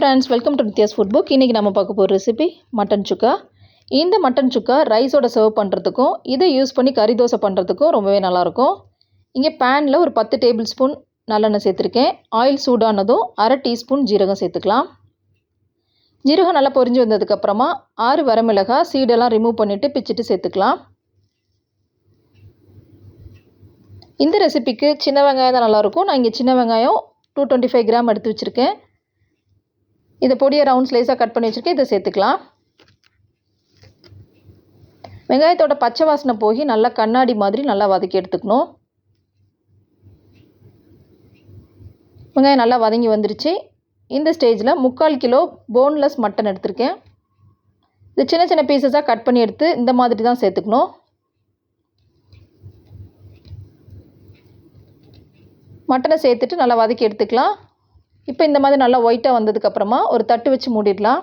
Friends, welcome to Nithya's food book. இன்றைக்கி நம்ம பார்க்க போகிற ரெசிபி மட்டன் சுக்கா. இந்த மட்டன் சுக்கா ரைஸோட சர்வ் பண்ணுறதுக்கும் இதை யூஸ் பண்ணி கறி தோசை பண்ணுறதுக்கும் ரொம்பவே நல்லாயிருக்கும். இங்கே பேனில் ஒரு 10 டேபிள் ஸ்பூன் நல்லெண்ணெய் சேர்த்துருக்கேன். ஆயில் சூடானதும் 1/2 டீஸ்பூன் ஜீரகம் சேர்த்துக்கலாம். ஜீரகம் நல்லா பொரிஞ்சு வந்ததுக்கப்புறமா 6 வரமிளகாய் சீடெல்லாம் ரிமூவ் பண்ணிவிட்டு பிச்சுட்டு சேர்த்துக்கலாம். இந்த ரெசிபிக்கு சின்ன வெங்காயம் தான் நல்லாயிருக்கும். நான் இங்கே சின்ன வெங்காயம் 225 கிராம் எடுத்து வச்சுருக்கேன். இதை பொடியை ரவுண்ட் ஸ்லைஸாக கட் பண்ணி வச்சுருக்கேன். இதை சேர்த்துக்கலாம். வெங்காயத்தோட பச்சை வாசனை போய் நல்லா கண்ணாடி மாதிரி நல்லா வதக்கி எடுத்துக்கணும். வெங்காயம் நல்லா வதங்கி வந்துருச்சு. இந்த ஸ்டேஜில் 3/4 கிலோ போன்லெஸ் மட்டன் எடுத்திருக்கேன். இது சின்ன சின்ன பீசஸாக கட் பண்ணி எடுத்து இந்த மாதிரி தான் சேர்த்துக்கணும். மட்டனை சேர்த்துட்டு நல்லா வதக்கி எடுத்துக்கலாம். இப்போ இந்த மாதிரி நல்லா ஒயிட்டாக வந்ததுக்கப்புறமா ஒரு தட்டு வச்சு மூடிடலாம்.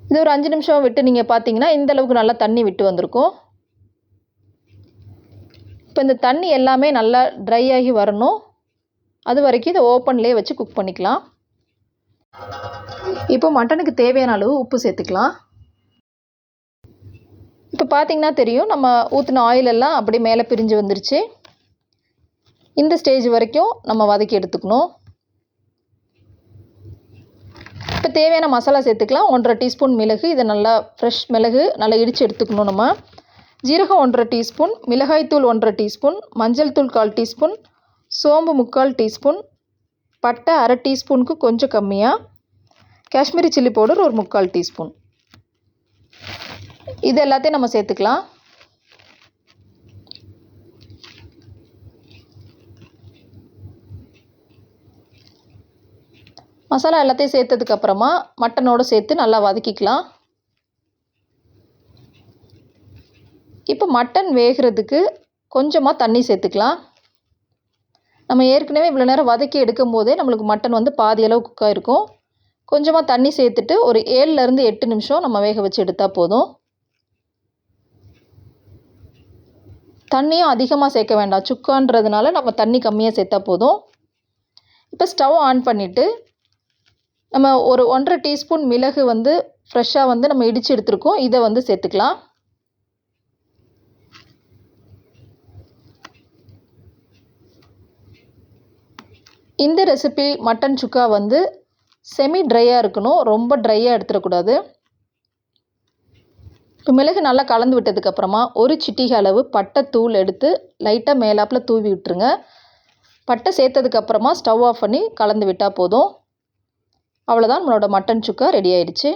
இது ஒரு 5 நிமிஷம் விட்டு நீங்கள் பார்த்தீங்கன்னா இந்தளவுக்கு நல்லா தண்ணி விட்டு வந்திருக்கும். இப்போ இந்த தண்ணி எல்லாமே நல்லா ட்ரை ஆகி வரணும். அது வரைக்கும் இதை ஓப்பன்லேயே வச்சு குக் பண்ணிக்கலாம். இப்போ மட்டனுக்கு தேவையான அளவு உப்பு சேர்த்துக்கலாம். இப்போ பார்த்தீங்கன்னா தெரியும், நம்ம ஊற்றின ஆயில் எல்லாம் அப்படியே மேலே பிரிஞ்சு வந்துருச்சு. இந்த ஸ்டேஜ் வரைக்கும் நம்ம வதக்கி எடுத்துக்கணும். இப்போ தேவையான மசாலா சேர்த்துக்கலாம். 1/2 டீஸ்பூன் மிளகு, இதை நல்லா ஃப்ரெஷ் மிளகு நல்லா இடித்து எடுத்துக்கணும். நம்ம ஜீரகம் 1/2 டீஸ்பூன், மிளகாய்த்தூள் 1/2 டீஸ்பூன், மஞ்சள் தூள் 1/4 டீஸ்பூன், சோம்பு 3/4 டீஸ்பூன், பட்டை 1/2 டீஸ்பூனுக்கு கொஞ்சம் கம்மியாக, காஷ்மீரி சில்லி பவுடர் ஒரு 3/4 டீஸ்பூன். இது எல்லாத்தையும் நம்ம சேர்த்துக்கலாம். மசாலா எல்லாத்தையும் சேர்த்ததுக்கப்புறமா மட்டனோடு சேர்த்து நல்லா வதக்கிக்கலாம். இப்போ மட்டன் வேகிறதுக்கு கொஞ்சமாக தண்ணி சேர்த்துக்கலாம். நம்ம ஏற்கனவே இவ்வளோ நேரம் வதக்கி எடுக்கும் போதே நம்மளுக்கு மட்டன் பாதி அளவு குக் ஆகிருக்கும். கொஞ்சமாக தண்ணி சேர்த்துட்டு ஒரு 7லேருந்து 8 நிமிஷம் நம்ம வேக வச்சு எடுத்தால் போதும். தண்ணியும் அதிகமாக சேர்க்க வேண்டாம், சுக்கான்றதுனால நம்ம தண்ணி கம்மியாக சேர்த்தா போதும். இப்போ ஸ்டவ் ஆன் பண்ணிவிட்டு நம்ம ஒரு 1/2 டீஸ்பூன் மிளகு ஃப்ரெஷ்ஷாக நம்ம இடித்து எடுத்துருக்கோம். இதை சேர்த்துக்கலாம். இந்த ரெசிபி மட்டன் சுக்கா செமி ட்ரையாக இருக்கணும், ரொம்ப ட்ரையாக எடுத்துடக்கூடாது. இப்போ மிளகு நல்லா கலந்து விட்டதுக்கப்புறமா ஒரு சிட்டிகை அளவு பட்டை தூள் எடுத்து லைட்டாக மேலாப்பில் தூவி விட்டுருங்க. பட்டை சேர்த்ததுக்கப்புறமா ஸ்டவ் ஆஃப் பண்ணி கலந்து விட்டால் போதும். அவ்வளோதான், நம்மளோட மட்டன் சுக்கா ரெடி ஆயிடுச்சு.